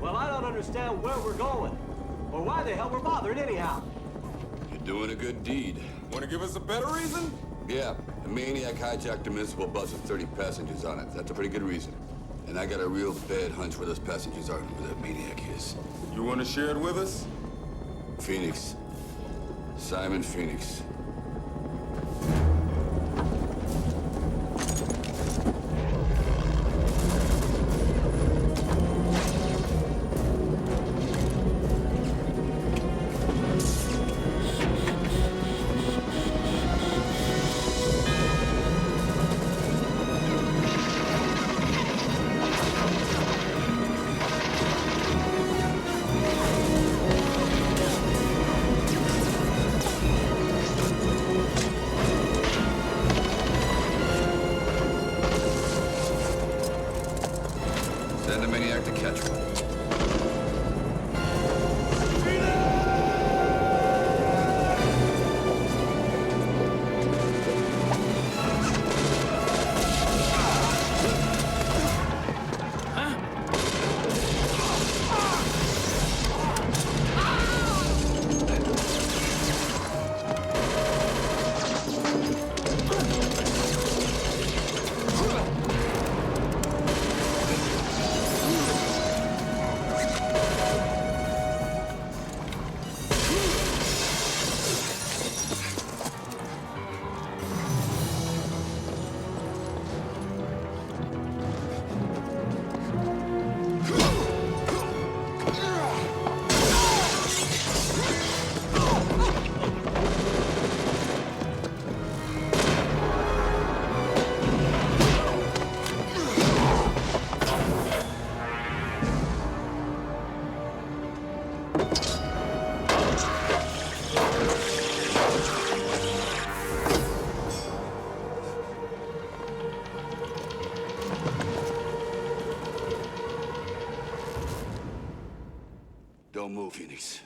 Well, I don't understand where we're going, or why the hell we're bothered anyhow. You're doing a good deed. Want to give us a better reason? Yeah, a maniac hijacked a municipal bus with 30 passengers on it. That's a pretty good reason. And I got a real bad hunch where those passengers are and who that maniac is. You want to share it with us? Phoenix. Simon Phoenix. Send the maniac to catch one. Don't move, Phoenix.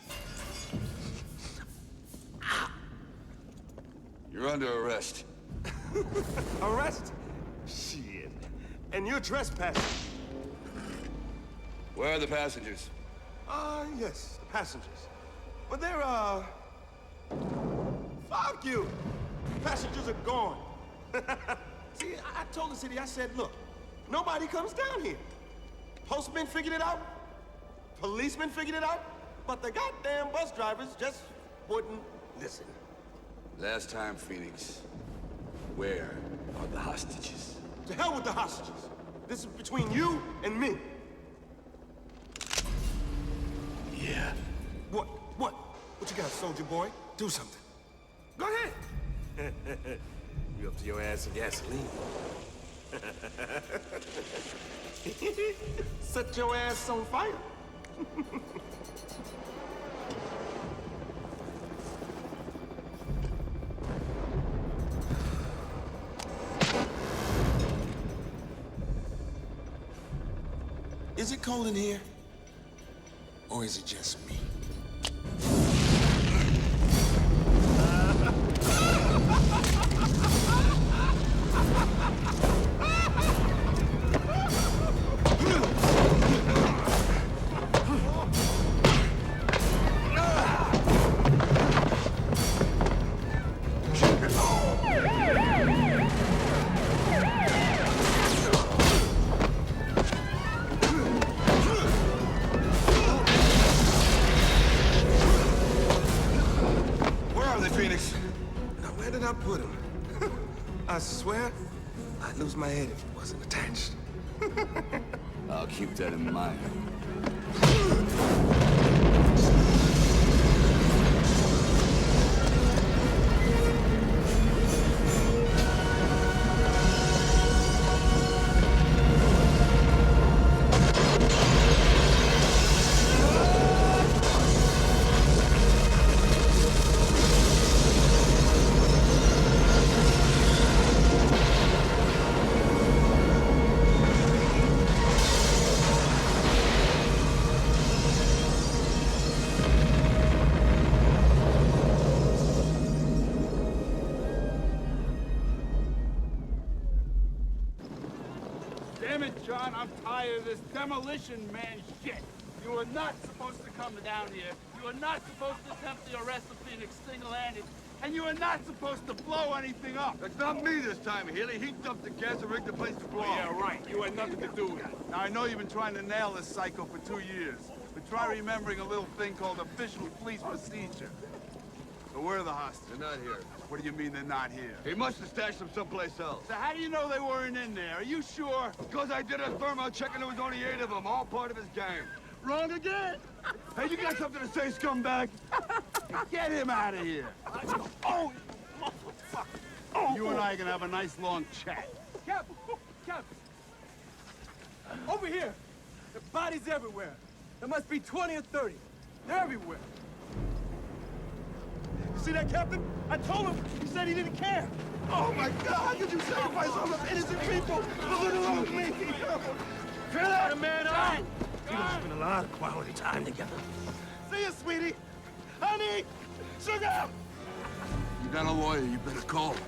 You're under arrest. Arrest? Shit. And you're trespassing. Where are the passengers? Yes, the passengers. But they're, fuck you! Passengers are gone. See, I told the city, I said, look, nobody comes down here. Postmen figured it out. Policemen figured it out. But the goddamn bus drivers just wouldn't listen. Last time, Phoenix. Where are the hostages? To hell with the hostages. This is between you and me. Yeah. What? What you got, soldier boy? Do something. Go ahead. You up to your ass in gasoline. Set your ass on fire. Is it cold in here? Or is it just me? I swear, I'd lose my head if it wasn't attached. I'll keep that in mind. Damn it, John, I'm tired of this demolition man shit. You are not supposed to come down here. You are not supposed to attempt the arrest of Phoenix single-handed. And you are not supposed to blow anything up. It's not me this time, Healy. He dumped the gas and rigged the place to blow. Yeah, right. You had nothing to do with it. Now, I know you've been trying to nail this psycho for 2 years. But try remembering a little thing called official police procedure. So where are the hostages? They're not here. What do you mean they're not here? He must have stashed them someplace else. So how do you know they weren't in there? Are you sure? Because I did a thermal check and there was only 8 of them, all part of his gang. Wrong again? Hey, you got something to say, scumbag? Get him out of here. Oh, fuck. You and I are gonna have a nice long chat. Captain! Captain! Over here! The bodies everywhere. There must be 20 or 30. They're everywhere. You see that, Captain? I told him. He said he didn't care. Oh, my God. How could you sacrifice all those innocent people for little old me? Feel that? The man up! We gonna spend a lot of quality time together. See you, sweetie. Honey! Sugar! You got a lawyer, you better call him.